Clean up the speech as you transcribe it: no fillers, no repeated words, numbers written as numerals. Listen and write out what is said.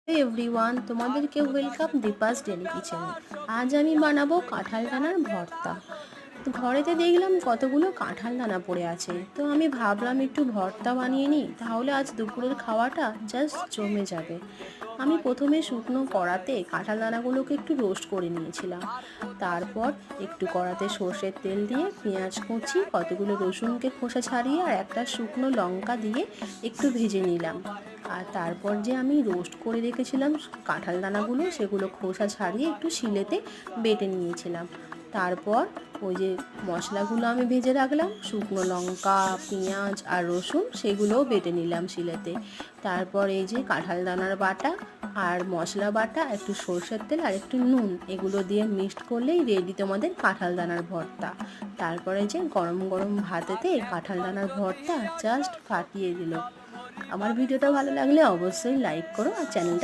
Everyone, তোমাদেরকে welcome Deepa's daily কিচেনে। আজ আমি বানাবো কাঁঠাল দানার ভর্তা। তো ঘরেতে দেখলাম কতগুলো কাঁঠাল দানা পড়ে আছে, তো আমি ভাবলাম একটু ভর্তা বানিয়ে নিই, তাহলে আজ দুপুরের খাওয়াটা জাস্ট জমে যাবে। আমি প্রথমে শুকনো কড়াতে কাঁঠাল দানাগুলোকে একটু রোস্ট করে নিয়েছিলাম। তারপর একটু কড়াতে সর্ষের তেল দিয়ে পেঁয়াজ কুচি, কতগুলো রসুনকে খোসা ছাড়িয়ে আর একটা শুকনো লঙ্কা দিয়ে একটু ভেজে নিলাম। আর তারপর যে আমি রোস্ট করে রেখেছিলাম কাঁঠাল দানাগুলো, সেগুলো খোসা ছাড়িয়ে একটু শিলেতে বেটে নিয়েছিলাম। তারপর ওই যে মশলাগুলো আমি ভেজে রাখলাম, শুকনো লঙ্কা, পেঁয়াজ আর রসুন, সেগুলোও বেটে নিলাম শিলেতে। তারপর এই যে কাঁঠাল দানার বাটা আর মশলা বাটা, একটু সরষের তেল আর একটু নুন, এগুলো দিয়ে মিক্সড করলেই রেডি তোমাদের কাঁঠাল দানার ভর্তা। তারপরে যে গরম গরম ভাতেতে কাঁঠাল দানার ভর্তা জাস্ট ফাটিয়ে দিল। আমার ভিডিওটা ভালো লাগলে অবশ্যই লাইক করো আর চ্যানেলটা